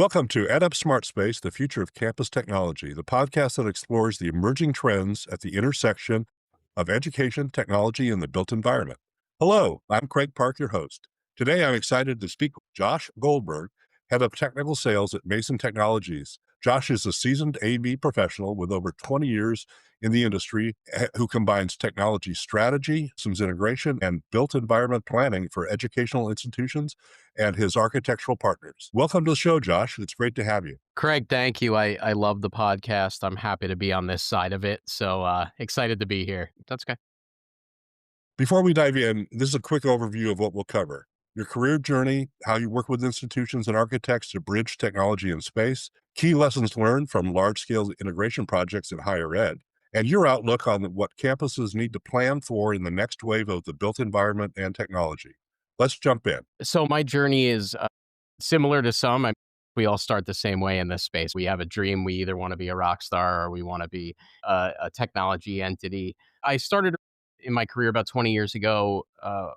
Welcome to EdUp Smart Space, the future of campus technology, the podcast that explores the emerging trends at the intersection of education, technology, and the built environment. Hello, I'm Craig Park, your host. Today, I'm excited to speak with Josh Goldberg, Head of Technical Sales at Mason Technologies. Josh is a seasoned AV professional with over 20 years in the industry who combines technology strategy, systems integration, and built environment planning for educational institutions and his architectural partners. Welcome to the show, Josh. It's great to have you. Craig, thank you. I love the podcast. I'm happy to be on this side of it. So excited to be here. That's good. Before we dive in, this is a quick overview of what we'll cover. Your career journey, how you work with institutions and architects to bridge technology and space, key lessons learned from large-scale integration projects in higher ed, and your outlook on what campuses need to plan for in the next wave of the built environment and technology. Let's jump in. So my journey is similar to some. We all start the same way in this space. We have a dream. We either want to be a rock star or we want to be a technology entity. I started in my career about 20 years ago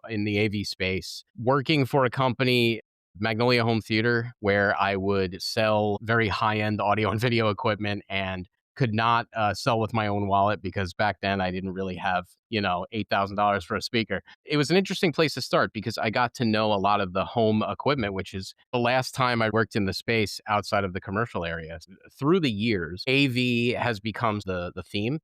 in the AV space, working for a company, Magnolia Home Theater, where I would sell very high-end audio and video equipment and could not sell with my own wallet because back then I didn't really have, $8,000 for a speaker. It was an interesting place to start because I got to know a lot of the home equipment, which is the last time I worked in the space outside of the commercial area. Through the years, AV has become the theme.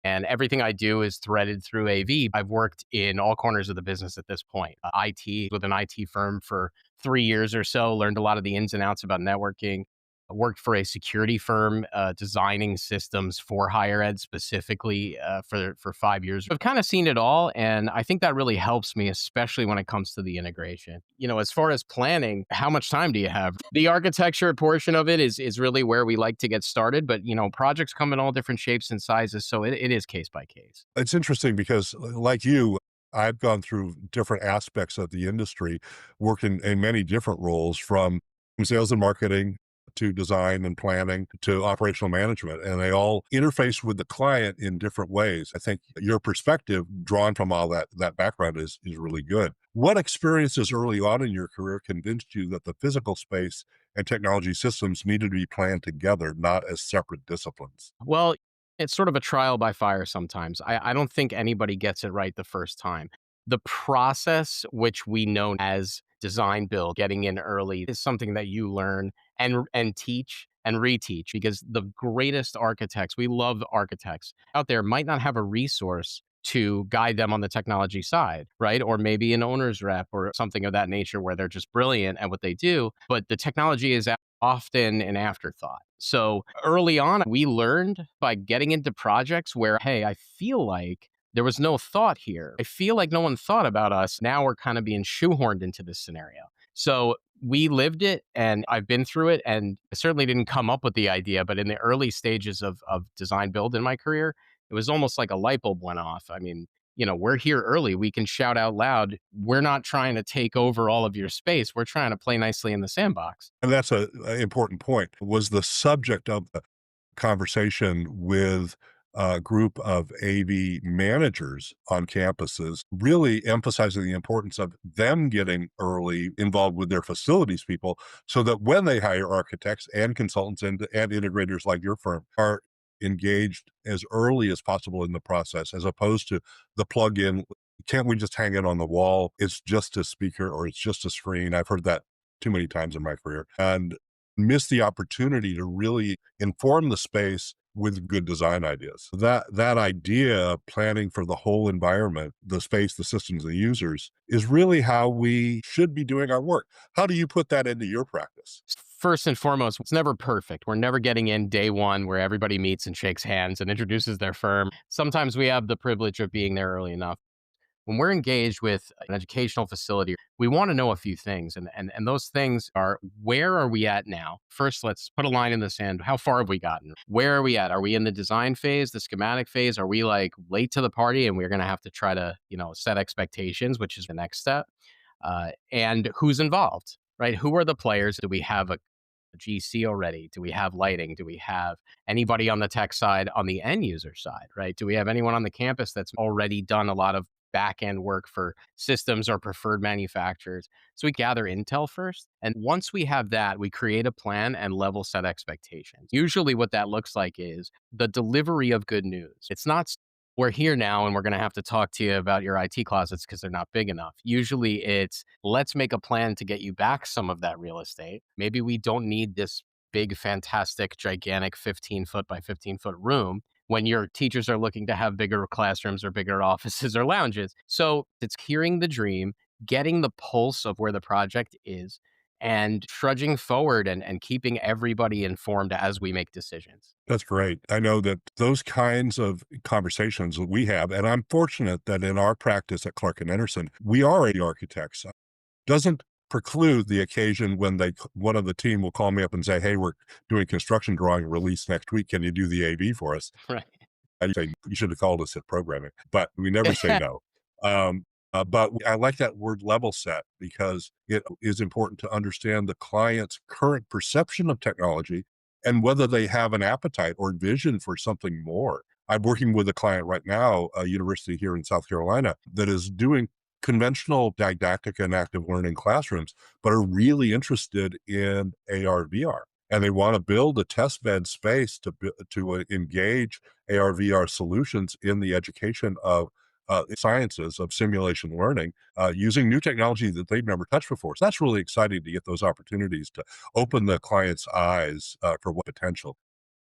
And everything I do is threaded through AV. I've worked in all corners of the business at this point. IT with an IT firm for 3 years or so, learned a lot of the ins and outs about networking. I worked for a security firm designing systems for higher ed specifically for 5 years. I've kind of seen it all, and I think that really helps me, especially when it comes to the integration. As far as planning, how much time do you have? The architecture portion of it is really where we like to get started, but projects come in all different shapes and sizes, so it is case by case. It's interesting because, like you, I've gone through different aspects of the industry, worked in many different roles from sales and marketing to design and planning to operational management, and they all interface with the client in different ways. I think your perspective drawn from all that background is really good. What experiences early on in your career convinced you that the physical space and technology systems needed to be planned together, not as separate disciplines? Well, it's sort of a trial by fire sometimes. I don't think anybody gets it right the first time. The process, which we know as design build, getting in early, is something that you learn and teach and reteach because the greatest architects, we love architects out there, might not have a resource to guide them on the technology side, right? Or maybe an owner's rep or something of that nature where they're just brilliant at what they do, but the technology is often an afterthought. So early on, we learned by getting into projects where, hey, I feel like there was no thought here. I feel like no one thought about us. Now we're kind of being shoehorned into this scenario. So we lived it and I've been through it, and I certainly didn't come up with the idea, but in the early stages of design build in my career, it was almost like a light bulb went off. I mean, we're here early. We can shout out loud. We're not trying to take over all of your space. We're trying to play nicely in the sandbox. And that's a important point. Was the subject of the conversation with a group of AV managers on campuses, really emphasizing the importance of them getting early involved with their facilities people so that when they hire architects and consultants and integrators like your firm are engaged as early as possible in the process, as opposed to the plug-in, can't we just hang it on the wall? It's just a speaker or it's just a screen. I've heard that too many times in my career and miss the opportunity to really inform the space with good design ideas. That idea of planning for the whole environment, the space, the systems, the users, is really how we should be doing our work. How do you put that into your practice? First and foremost, it's never perfect. We're never getting in day one where everybody meets and shakes hands and introduces their firm. Sometimes we have the privilege of being there early enough. When we're engaged with an educational facility, we want to know a few things. And those things are, where are we at now? First, let's put a line in the sand. How far have we gotten? Where are we at? Are we in the design phase, the schematic phase? Are we like late to the party and we're going to have to try to, set expectations, which is the next step? And who's involved, right? Who are the players? Do we have a GC already? Do we have lighting? Do we have anybody on the tech side, on the end user side, right? Do we have anyone on the campus that's already done a lot of back end work for systems or preferred manufacturers. So we gather intel first. And once we have that, we create a plan and level set expectations. Usually, what that looks like is the delivery of good news. It's not we're here now and we're going to have to talk to you about your IT closets because they're not big enough. Usually it's let's make a plan to get you back some of that real estate. Maybe we don't need this big, fantastic, gigantic 15-foot by 15-foot room when your teachers are looking to have bigger classrooms or bigger offices or lounges. So it's hearing the dream, getting the pulse of where the project is, and trudging forward and keeping everybody informed as we make decisions. That's great. I know that those kinds of conversations that we have, and I'm fortunate that in our practice at Clark and Anderson, we are the architects. Doesn't preclude the occasion when one of the team will call me up and say, "Hey, we're doing construction drawing release next week. Can you do the AV for us?" Right. I say, "You should have called us at programming," but we never say no. Um, but I like that word level set because it is important to understand the client's current perception of technology and whether they have an appetite or vision for something more. I'm working with a client right now, a university here in South Carolina, that is doing conventional didactic and active learning classrooms, but are really interested in AR, VR. And they want to build a test bed space to engage AR, VR solutions in the education of sciences of simulation learning using new technology that they've never touched before. So that's really exciting to get those opportunities to open the client's eyes for what potential.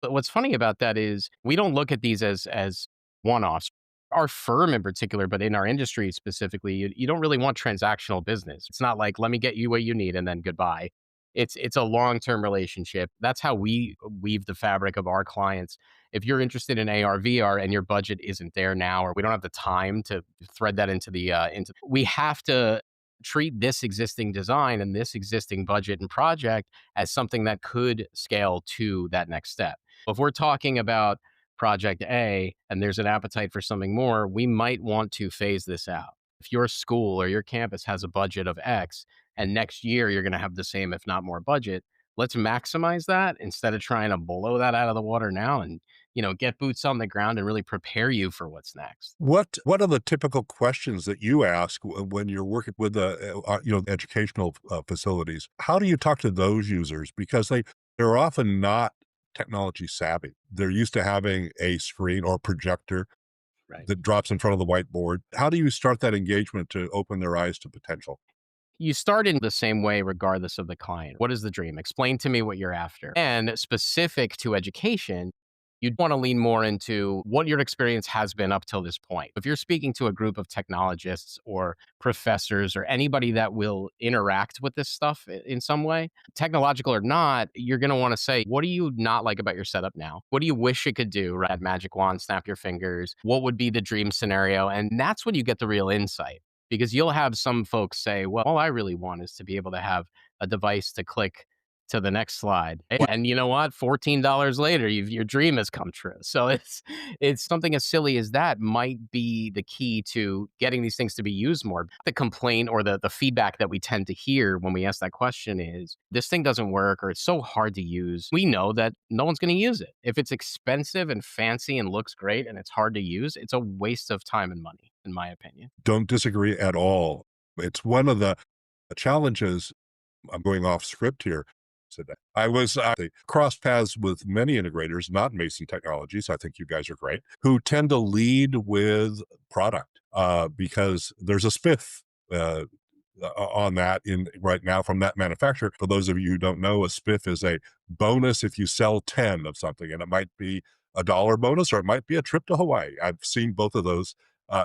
But what's funny about that is we don't look at these as one-offs. Our firm in particular, but in our industry specifically, you don't really want transactional business. It's not like, let me get you what you need and then goodbye. It's a long-term relationship. That's how we weave the fabric of our clients. If you're interested in AR, VR, and your budget isn't there now, or we don't have the time to thread that into, we have to treat this existing design and this existing budget and project as something that could scale to that next step. If we're talking about project A and there's an appetite for something more, we might want to phase this out. If your school or your campus has a budget of X and next year you're going to have the same, if not more budget, let's maximize that instead of trying to blow that out of the water now and, get boots on the ground and really prepare you for what's next. What are the typical questions that you ask when you're working with the educational facilities? How do you talk to those users because they're often not technology savvy. They're used to having a screen or projector Right. that drops in front of the whiteboard. How do you start that engagement to open their eyes to potential? You start in the same way regardless of the client. What is the dream? Explain to me what you're after. And specific to education, you'd want to lean more into what your experience has been up till this point. If you're speaking to a group of technologists or professors or anybody that will interact with this stuff in some way, technological or not, you're going to want to say, what do you not like about your setup now? What do you wish it could do? Right? Magic wand, snap your fingers. What would be the dream scenario? And that's when you get the real insight because you'll have some folks say, well, all I really want is to be able to have a device to click to the next slide. And you know what? $14 later, your dream has come true. So it's something as silly as that might be the key to getting these things to be used more. The complaint or the feedback that we tend to hear when we ask that question is this thing doesn't work or it's so hard to use. We know that no one's going to use it. If it's expensive and fancy and looks great and it's hard to use, it's a waste of time and money, in my opinion. Don't disagree at all. It's one of the challenges. I'm going off script here today. I was crossed paths with many integrators, not Mason Technologies. I think you guys are great, who tend to lead with product because there's a spiff on that in right now from that manufacturer. For those of you who don't know, a spiff is a bonus if you sell 10 of something, and it might be a dollar bonus or it might be a trip to Hawaii. I've seen both of those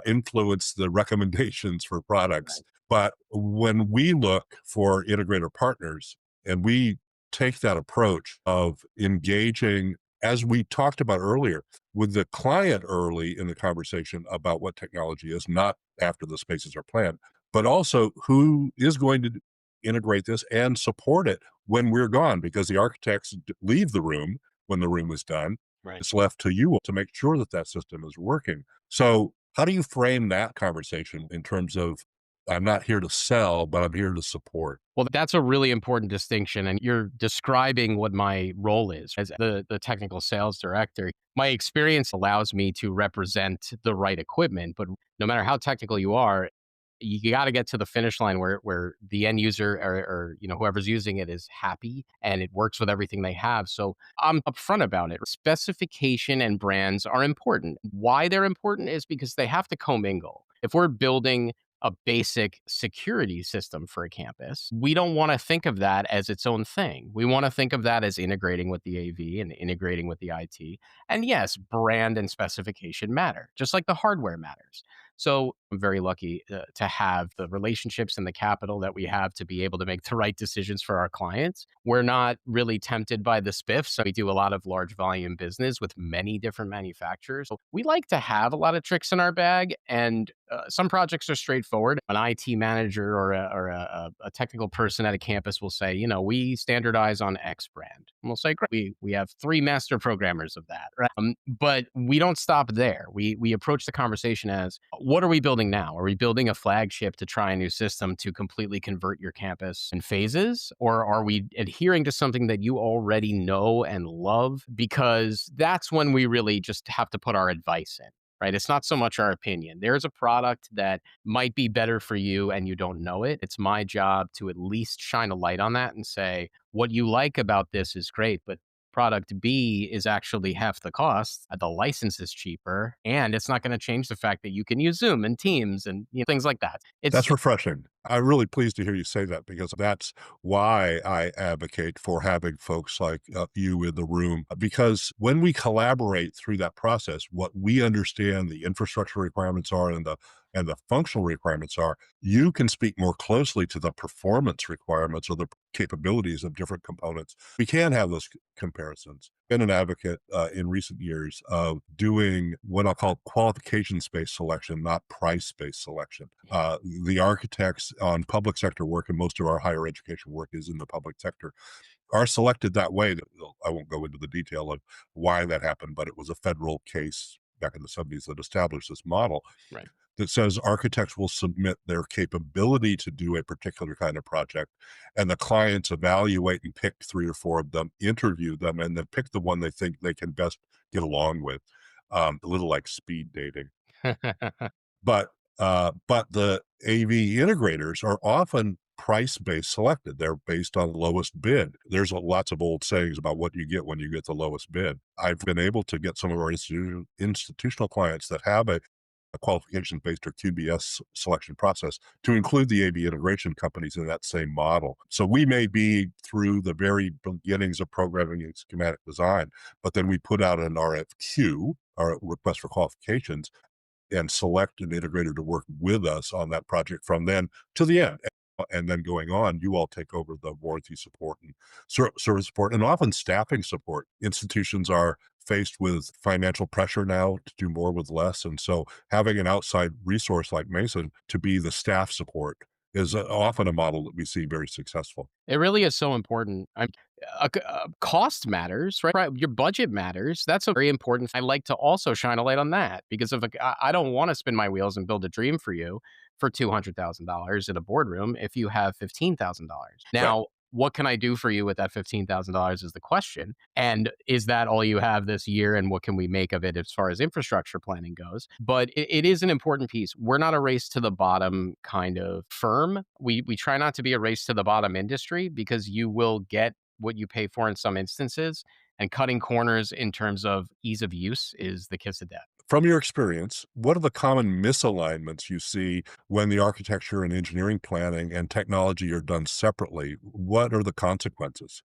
influence the recommendations for products. Right. But when we look for integrator partners and we take that approach of engaging, as we talked about earlier, with the client early in the conversation about what technology is, not after the spaces are planned, but also who is going to integrate this and support it when we're gone, because the architects leave the room when the room is done. Right. It's left to you to make sure that that system is working. So how do you frame that conversation in terms of I'm not here to sell, but I'm here to support. Well, that's a really important distinction, and you're describing what my role is as the technical sales director. My experience allows me to represent the right equipment, but no matter how technical you are, you got to get to the finish line where the end user or whoever's using it is happy and it works with everything they have. So I'm upfront about it. Specification and brands are important. Why they're important is because they have to commingle. If we're building a basic security system for a campus, we don't want to think of that as its own thing. We want to think of that as integrating with the AV and integrating with the IT. And yes, brand and specification matter, just like the hardware matters. So I'm very lucky to have the relationships and the capital that we have to be able to make the right decisions for our clients. We're not really tempted by the spiff. So we do a lot of large volume business with many different manufacturers. So we like to have a lot of tricks in our bag, and some projects are straightforward. An IT manager or a technical person at a campus will say, we standardize on X brand. And we'll say, great, we have three master programmers of that. Right? But we don't stop there. We approach the conversation as, what are we building now? Are we building a flagship to try a new system to completely convert your campus in phases? Or are we adhering to something that you already know and love? Because that's when we really just have to put our advice in. Right? It's not so much our opinion. There's a product that might be better for you and you don't know it. It's my job to at least shine a light on that and say, what you like about this is great, but product B is actually half the cost. The license is cheaper, and it's not going to change the fact that you can use Zoom and Teams and things like that. That's refreshing. I'm really pleased to hear you say that because that's why I advocate for having folks like you in the room. Because when we collaborate through that process, what we understand the infrastructure requirements are and the functional requirements are, you can speak more closely to the performance requirements or the capabilities of different components. We can have those comparisons. Been an advocate in recent years of doing what I'll call qualifications-based selection, not price-based selection. The architects on public sector work, and most of our higher education work is in the public sector, are selected that way. I won't go into the detail of why that happened, but it was a federal case back in the 70s that established this model right. that says architects will submit their capability to do a particular kind of project, and the clients evaluate and pick three or four of them, interview them, and then pick the one they think they can best get along with. A little like speed dating. But, but the AV integrators are often price-based selected. They're based on lowest bid. There's lots of old sayings about what you get when you get the lowest bid. I've been able to get some of our institutional clients that have a qualifications-based or QBS selection process to include the AV integration companies in that same model. So we may be through the very beginnings of programming and schematic design, but then we put out an RFQ, our request for qualifications, and select an integrator to work with us on that project from then to the end. And then going on, you all take over the warranty support and service support and often staffing support. Institutions are faced with financial pressure now to do more with less. And so having an outside resource like Mason to be the staff support is often a model that we see very successful. It really is so important. Cost matters, right? Your budget matters. That's a very important. I like to also shine a light on that because if I don't want to spin my wheels and build a dream for you for $200,000 in a boardroom if you have $15,000. Right. Now, what can I do for you with that $15,000 is the question. And is that all you have this year? And what can we make of it as far as infrastructure planning goes? But it is an important piece. We're not a race to the bottom kind of firm. We try not to be a race to the bottom industry because you will get what you pay for in some instances. And cutting corners in terms of ease of use is the kiss of death. From your experience, what are the common misalignments you see when the architecture and engineering planning and technology are done separately? What are the consequences?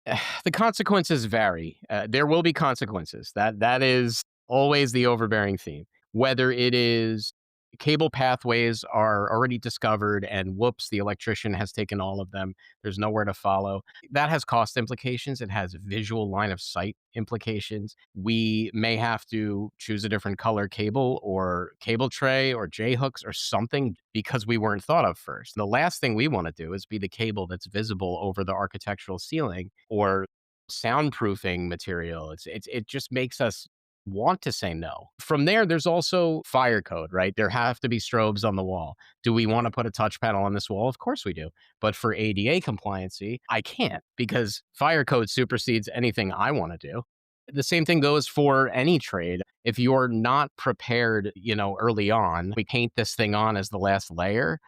The consequences vary. There will be consequences. That is always the overbearing theme. Whether it is cable pathways are already discovered and whoops, the electrician has taken all of them. There's nowhere to follow. That has cost implications. It has visual line of sight implications. We may have to choose a different color cable or cable tray or J hooks or something because we weren't thought of first. The last thing we want to do is be the cable that's visible over the architectural ceiling or soundproofing material. It just makes us want to say no. From there, there's also fire code, right? There have to be strobes on the wall. Do we want to put a touch panel on this wall? Of course we do. But for ADA compliancy, I can't because fire code supersedes anything I want to do. The same thing goes for any trade. If you're not prepared, early on, we paint this thing on as the last layer,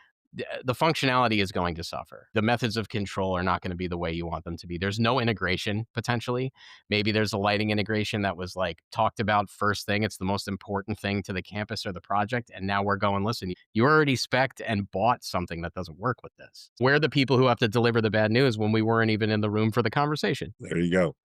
the functionality is going to suffer. The methods of control are not going to be the way you want them to be. There's no integration potentially. Maybe there's a lighting integration that was like talked about first thing. It's the most important thing to the campus or the project. And now we're going, listen, you already spec'd and bought something that doesn't work with this. We're the people who have to deliver the bad news when we weren't even in the room for the conversation. There you go.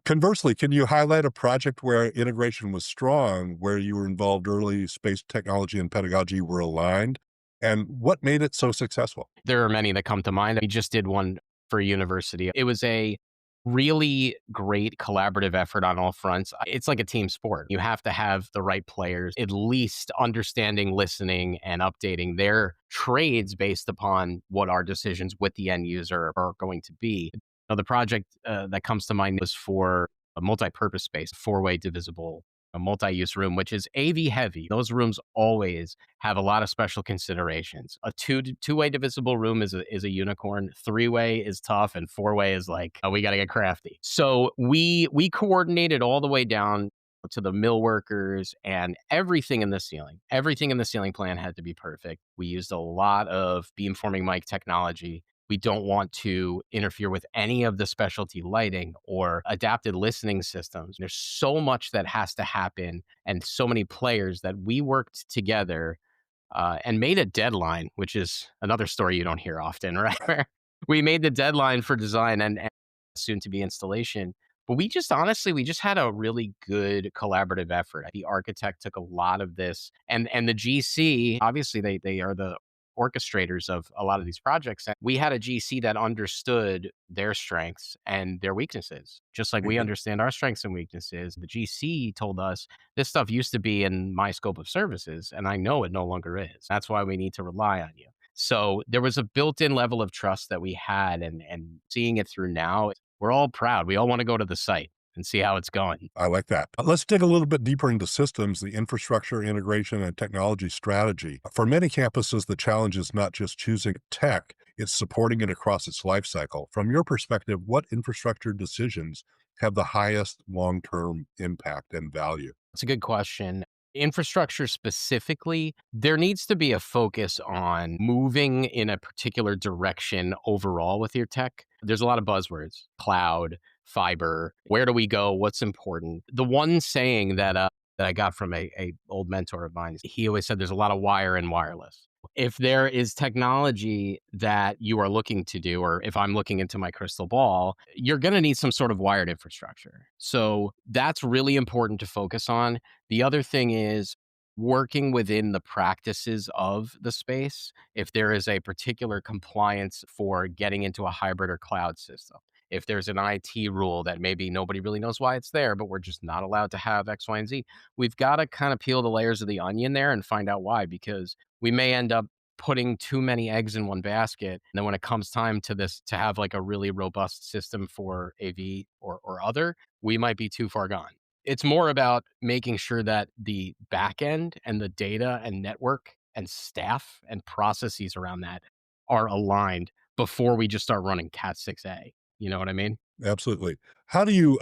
Conversely, can you highlight a project where integration was strong, where you were involved early, space technology and pedagogy were aligned, and what made it so successful? There are many that come to mind. We just did one for a university. It was a really great collaborative effort on all fronts. It's like a team sport. You have to have the right players, at least understanding, listening, and updating their trades based upon what our decisions with the end user are going to be. Now, the project that comes to mind was for a multi-purpose space, four-way divisible, a multi-use room, which is AV heavy. Those rooms always have a lot of special considerations. A two-way divisible room is a unicorn. Three-way is tough, and four-way is like, oh, we got to get crafty. So we coordinated all the way down to the mill workers and everything in the ceiling. Everything in the ceiling plan had to be perfect. We used a lot of beamforming mic technology. We don't want to interfere with any of the specialty lighting or adapted listening systems. There's so much that has to happen and so many players that we worked together and made a deadline, which is another story you don't hear often, right? Where we made the deadline for design and soon to be installation. But we just had a really good collaborative effort. The architect took a lot of this, and the GC, obviously they are the orchestrators of a lot of these projects. And we had a GC that understood their strengths and their weaknesses, just like we Mhm. understand our strengths and weaknesses. The GC told us this stuff used to be in my scope of services, and I know it no longer is. That's why we need to rely on you. So there was a built-in level of trust that we had, and seeing it through now, we're all proud. We all want to go to the site and see how it's going. I like that. Let's dig a little bit deeper into systems, the infrastructure, integration, and technology strategy. For many campuses, the challenge is not just choosing tech, it's supporting it across its life cycle. From your perspective, what infrastructure decisions have the highest long term impact and value? It's a good question. Infrastructure specifically, there needs to be a focus on moving in a particular direction overall with your tech. There's a lot of buzzwords: cloud, fiber, where do we go, what's important. The one saying that I got from a old mentor of mine, he always said there's a lot of wire and wireless. If there is technology that you are looking to do, or if I'm looking into my crystal ball, you're going to need some sort of wired infrastructure. So that's really important to focus on. The other thing is working within the practices of the space. If there is a particular compliance for getting into a hybrid or cloud system, if there's an IT rule that maybe nobody really knows why it's there, but we're just not allowed to have X, Y, and Z, we've got to kind of peel the layers of the onion there and find out why, because we may end up putting too many eggs in one basket. And then when it comes time to this, to have like a really robust system for AV or other, we might be too far gone. It's more about making sure that the back end and the data and network and staff and processes around that are aligned before we just start running Cat 6A. You know what I mean? Absolutely. How do you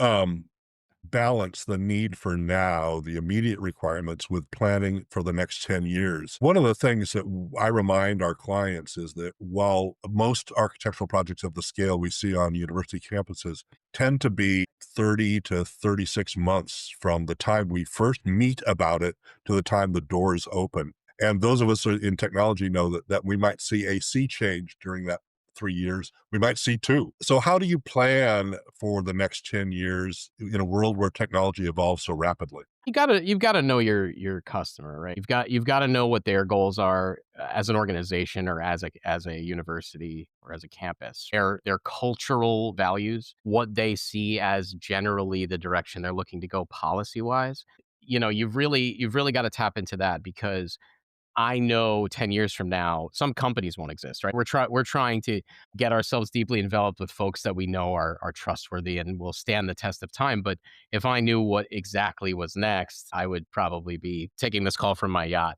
balance the need for now, the immediate requirements with planning for the next 10 years? One of the things that I remind our clients is that while most architectural projects of the scale we see on university campuses tend to be 30 to 36 months from the time we first meet about it to the time the doors open. And those of us who are in technology know that we might see a sea change during that 3 years. We might see two. So, how do you plan for the next 10 years in a world where technology evolves so rapidly? You've gotta know your customer, right? You've gotta know what their goals are as an organization or as a university or as a campus. Their cultural values, what they see as generally the direction they're looking to go policy-wise. You've really gotta tap into that because I know 10 years from now, some companies won't exist, right? We're trying to get ourselves deeply enveloped with folks that we know are trustworthy and will stand the test of time. But if I knew what exactly was next, I would probably be taking this call from my yacht.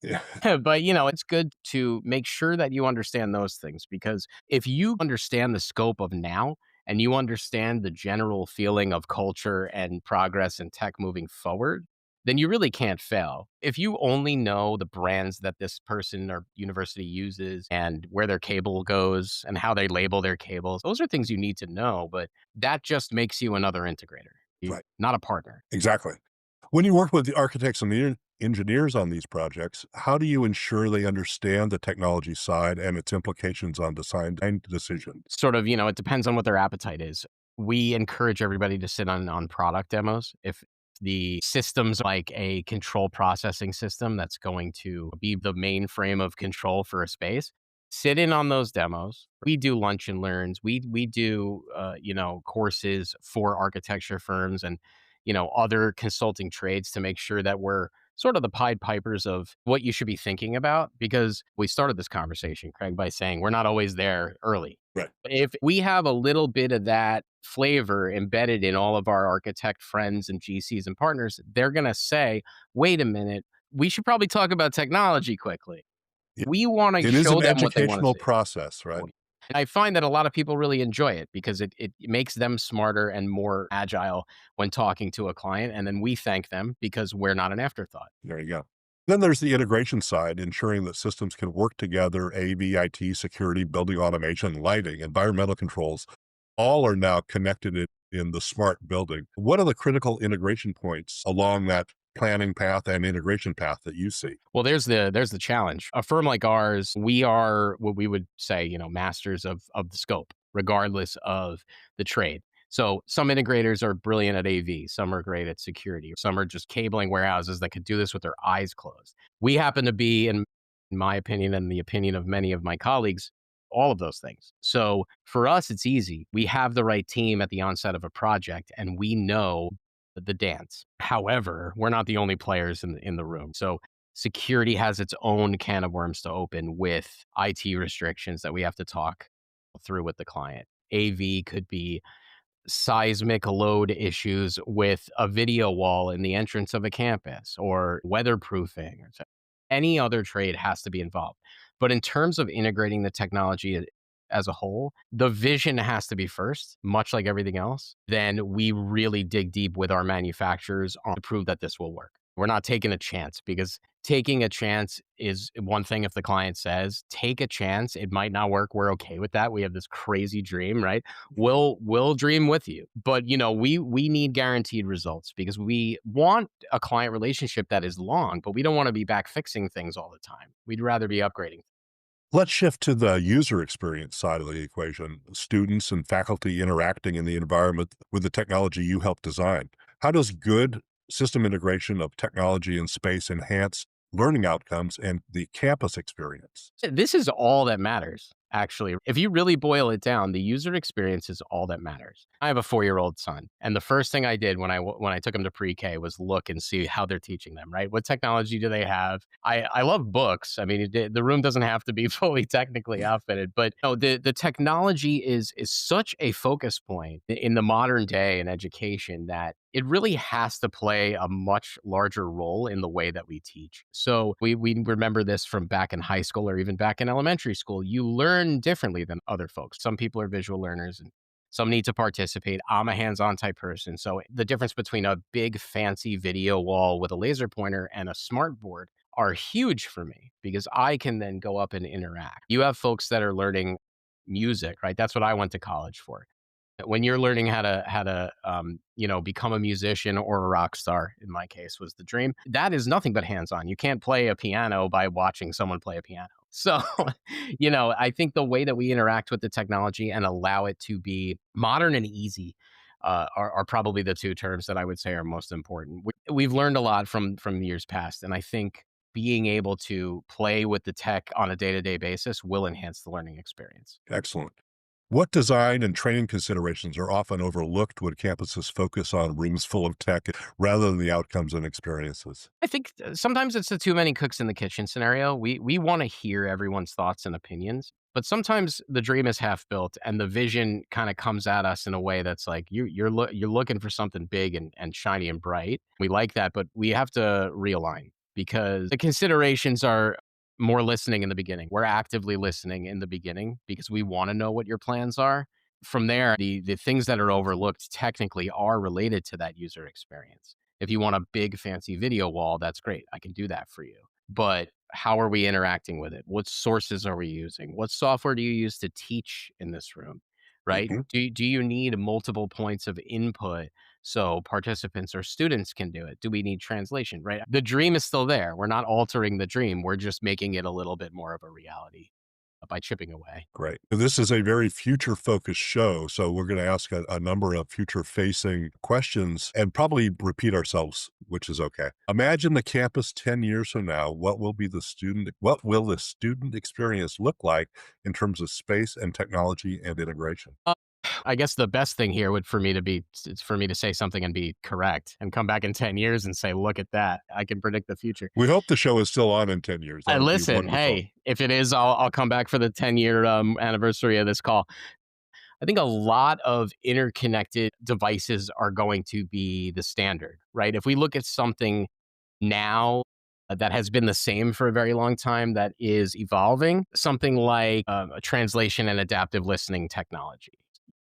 Yeah. But it's good to make sure that you understand those things, because if you understand the scope of now and you understand the general feeling of culture and progress and tech moving forward, then you really can't fail. If you only know the brands that this person or university uses and where their cable goes and how they label their cables, those are things you need to know, but that just makes you another integrator, Right. not a partner. Exactly. When you work with the architects and the engineers on these projects, how do you ensure they understand the technology side and its implications on design and decisions? Sort of, it depends on what their appetite is. We encourage everybody to sit on product demos. If the system's like a control processing system that's going to be the mainframe of control for a space, sit in on those demos. We do lunch and learns. We do courses for architecture firms and other consulting trades to make sure that we're sort of the Pied Pipers of what you should be thinking about, because we started this conversation, Craig, by saying we're not always there early. Right. If we have a little bit of that flavor embedded in all of our architect friends and GCs and partners, they're going to say, wait a minute, we should probably talk about technology quickly. It We want to it is an show them what they want to educational see. process, right? I find that a lot of people really enjoy it because it makes them smarter and more agile when talking to a client. And then we thank them because we're not an afterthought. There you go. Then there's the integration side, ensuring that systems can work together, AV, IT, security, building automation, lighting, environmental controls, all are now connected in the smart building. What are the critical integration points along that planning path and integration path that you see? Well, there's the challenge. A firm like ours, we are what we would say, masters of the scope, regardless of the trade. So some integrators are brilliant at AV, some are great at security, some are just cabling warehouses that could do this with their eyes closed. We happen to be, in my opinion, and the opinion of many of my colleagues, all of those things. So for us, it's easy. We have the right team at the onset of a project, and we know the dance. However, we're not the only players in the room. So security has its own can of worms to open with IT restrictions that we have to talk through with the client. AV could be seismic load issues with a video wall in the entrance of a campus or weatherproofing or any other trade has to be involved. But in terms of integrating the technology as a whole, the vision has to be first, much like everything else. Then we really dig deep with our manufacturers to prove that this will work. We're not taking a chance, because taking a chance is one thing. If the client says, take a chance, it might not work. We're okay with that. We have this crazy dream, right? We'll dream with you. But we need guaranteed results because we want a client relationship that is long, but we don't want to be back fixing things all the time. We'd rather be upgrading. Let's shift to the user experience side of the equation, students and faculty interacting in the environment with the technology you help design. How does good system integration of technology and space enhance learning outcomes and the campus experience? This is all that matters, actually. If you really boil it down, the user experience is all that matters. I have a 4-year-old son, and the first thing I did when I took him to pre-K was look and see how they're teaching them, right? What technology do they have? I love books. I mean, the room doesn't have to be fully technically outfitted, but the technology is such a focus point in the modern day in education that it really has to play a much larger role in the way that we teach. So we remember this from back in high school or even back in elementary school. You learn differently than other folks. Some people are visual learners and some need to participate. I'm a hands-on type person. So the difference between a big fancy video wall with a laser pointer and a smart board are huge for me because I can then go up and interact. You have folks that are learning music, right? That's what I went to college for. When you're learning how to become a musician or a rock star, in my case was the dream, that is nothing but hands-on. You can't play a piano by watching someone play a piano. So I think the way that we interact with the technology and allow it to be modern and easy are probably the two terms that I would say are most important. We've learned a lot from years past, and I think being able to play with the tech on a day-to-day basis will enhance the learning experience. Excellent. What design and training considerations are often overlooked when campuses focus on rooms full of tech rather than the outcomes and experiences? I think sometimes it's the too many cooks in the kitchen scenario. We want to hear everyone's thoughts and opinions, but sometimes the dream is half built and the vision kind of comes at us in a way that's like you're looking for something big and shiny and bright. We like that, but we have to realign because the considerations are more listening in the beginning. We're actively listening in the beginning because we want to know what your plans are. From there, the things that are overlooked technically are related to that user experience. If you want a big fancy video wall, that's great. I can do that for you. But how are we interacting with it? What sources are we using? What software do you use to teach in this room? Right? Mhm. Do you need multiple points of input so participants or students can do it? Do we need translation? Right? The dream is still there. We're not altering the dream. We're just making it a little bit more of a reality by chipping away. Great. This is a very future focused show. So we're going to ask a number of future facing questions and probably repeat ourselves, which is okay. Imagine the campus 10 years from now. What will the student experience look like in terms of space and technology and integration? Uh, I guess the best thing here would for me to be it's for me to say something and be correct and come back in 10 years and say, "Look at that. I can predict the future." We hope the show is still on in 10 years. That would be Listen, wonderful. hey, if it is, I'll come back for the 10-year anniversary of this call. I think a lot of interconnected devices are going to be the standard, right? If we look at something now that has been the same for a very long time that is evolving, something like a translation and adaptive listening technology,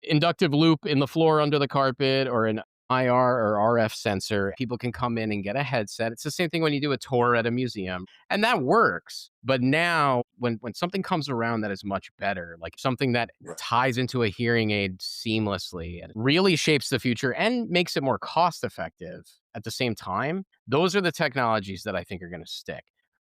inductive loop in the floor under the carpet or an IR or RF sensor. People can come in and get a headset. It's the same thing when you do a tour at a museum, and that works. But now, when something comes around that is much better, like something that Right. ties into a hearing aid seamlessly and really shapes the future and makes it more cost effective at the same time, those are the technologies that I think are going to stick.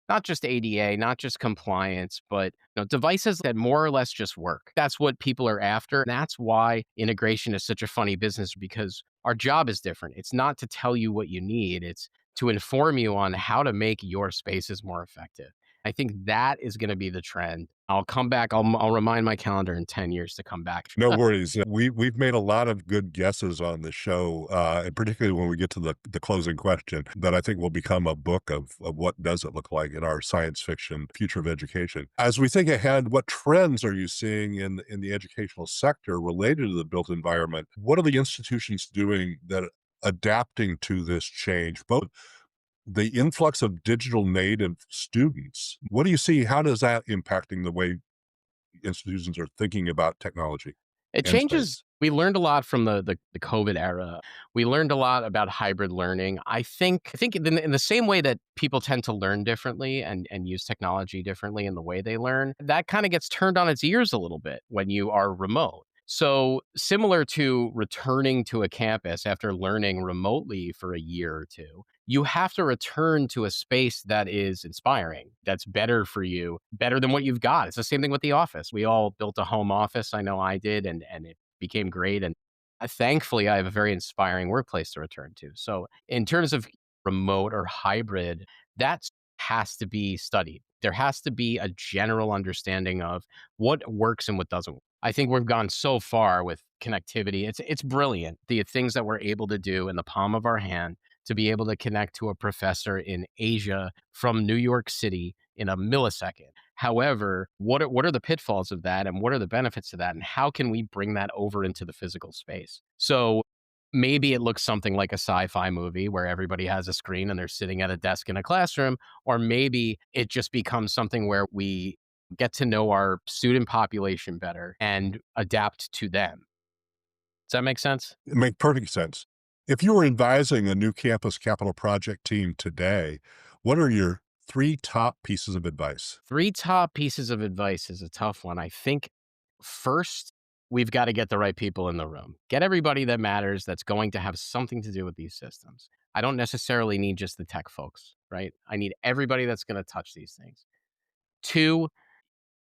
Not just ADA, not just compliance, but devices that more or less just work. That's what people are after. That's why integration is such a funny business because our job is different. It's not to tell you what you need, it's to inform you on how to make your spaces more effective. I think that is going to be the trend. I'll come back. I'll remind my calendar in 10 years to come back. No worries. We've made a lot of good guesses on the show, and particularly when we get to the closing question, that I think will become a book of what does it look like in our science fiction future of education. As we think ahead, what trends are you seeing in the educational sector related to the built environment? What are the institutions doing that adapting to this change? Both the influx of digital native students. What do you see? How does that impacting the way institutions are thinking about technology It and changes. space? We learned a lot from the COVID era. We learned a lot about hybrid learning. I think in the same way that people tend to learn differently and use technology differently in the way they learn, that kind of gets turned on its ears a little bit when you are remote. So similar to returning to a campus after learning remotely for a year or two, you have to return to a space that is inspiring, that's better for you, better than what you've got. It's the same thing with the office. We all built a home office. I know I did, and it became great. And thankfully, I have a very inspiring workplace to return to. So, in terms of remote or hybrid, that has to be studied. There has to be a general understanding of what works and what doesn't work. I think we've gone so far with connectivity. It's brilliant. The things that we're able to do in the palm of our hand to be able to connect to a professor in Asia from New York City in a millisecond. However, what are the pitfalls of that and what are the benefits of that and how can we bring that over into the physical space? So maybe it looks something like a sci-fi movie where everybody has a screen and they're sitting at a desk in a classroom, or maybe it just becomes something where we get to know our student population better and adapt to them. Does that make sense? It makes perfect sense. If you were advising a new campus capital project team today, what are your 3 top pieces of advice? Three top pieces of advice is a tough one. I think first, we've got to get the right people in the room. Get everybody that matters that's going to have something to do with these systems. I don't necessarily need just the tech folks, right? I need everybody that's going to touch these things. Two,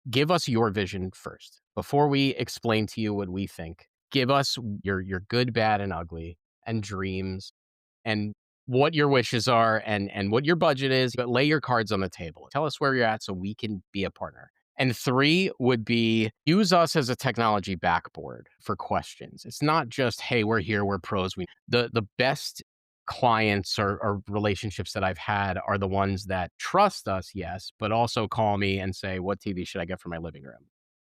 give us your vision first. Before we explain to you what we think, give us your good, bad, and ugly and dreams and what your wishes are and what your budget is, but lay your cards on the table. Tell us where you're at so we can be a partner. And three would be use us as a technology backboard for questions. It's not just, hey, we're here, we're pros. The best clients or relationships that I've had are the ones that trust us, yes, but also call me and say, what TV should I get for my living room?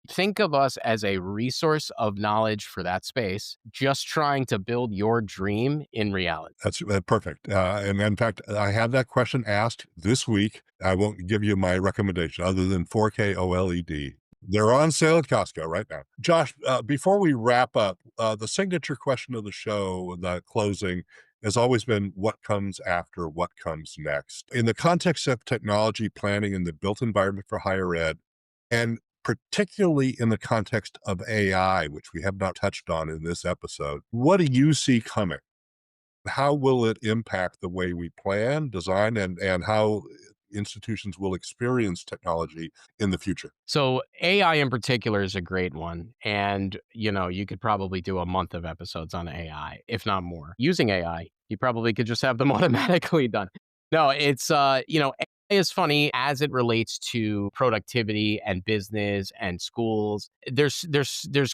Think of us as a resource of knowledge for that space, just trying to build your dream in reality. That's perfect. And in fact, I had that question asked this week. I won't give you my recommendation other than 4K OLED. They're on sale at Costco right now. Josh, before we wrap up, the signature question of the show, the closing, has always been what comes after, what comes next. In the context of technology planning in the built environment for higher ed, and particularly in the context of AI, which we have not touched on in this episode, what do you see coming? How will it impact the way we plan, design, and how institutions will experience technology in the future? So AI in particular is a great one. And, you could probably do a month of episodes on AI, if not more. Using AI, you probably could just have them automatically done. No, it's AI is funny as it relates to productivity and business and schools. There's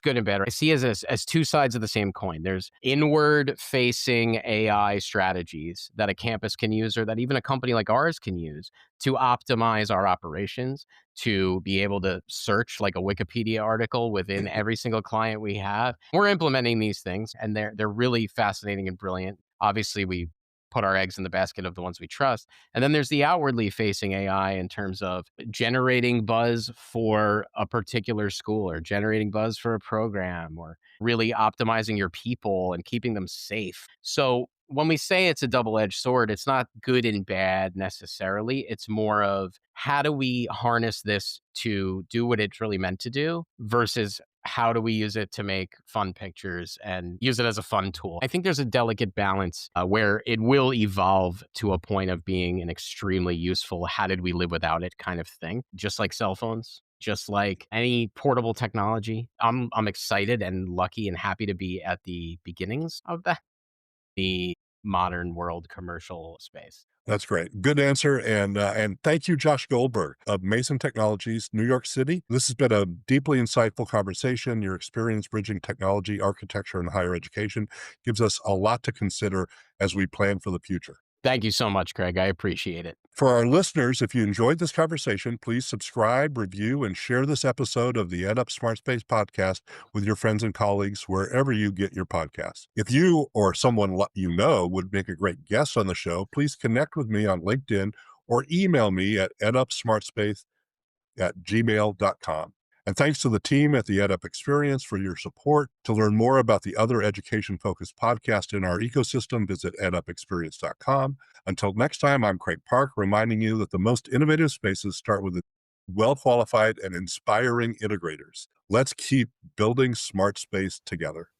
good and bad. I see it as two sides of the same coin. There's inward facing AI strategies that a campus can use or that even a company like ours can use to optimize our operations, to be able to search like a Wikipedia article within every single client we have. We're implementing these things and they're really fascinating and brilliant. Obviously, we put our eggs in the basket of the ones we trust. And then there's the outwardly facing AI in terms of generating buzz for a particular school or generating buzz for a program or really optimizing your people and keeping them safe. So when we say it's a double-edged sword, it's not good and bad necessarily. It's more of how do we harness this to do what it's really meant to do versus how do we use it to make fun pictures and use it as a fun tool? I think there's a delicate balance where it will evolve to a point of being an extremely useful, how did we live without it kind of thing, just like cell phones. Just like any portable technology, I'm excited and lucky and happy to be at the beginnings of that, the modern world commercial space. That's great. Good answer. And thank you, Josh Goldberg of Mason Technologies, New York City. This has been a deeply insightful conversation. Your experience bridging technology, architecture, and higher education gives us a lot to consider as we plan for the future. Thank you so much, Craig. I appreciate it. For our listeners, if you enjoyed this conversation, please subscribe, review, and share this episode of the EdUp Smart Space podcast with your friends and colleagues wherever you get your podcasts. If you or someone you know would make a great guest on the show, please connect with me on LinkedIn or email me at edupsmartspace@gmail.com. And thanks to the team at the EdUp Experience for your support. To learn more about the other education-focused podcasts in our ecosystem, visit edupexperience.com. Until next time, I'm Craig Park, reminding you that the most innovative spaces start with well-qualified and inspiring integrators. Let's keep building smart space together.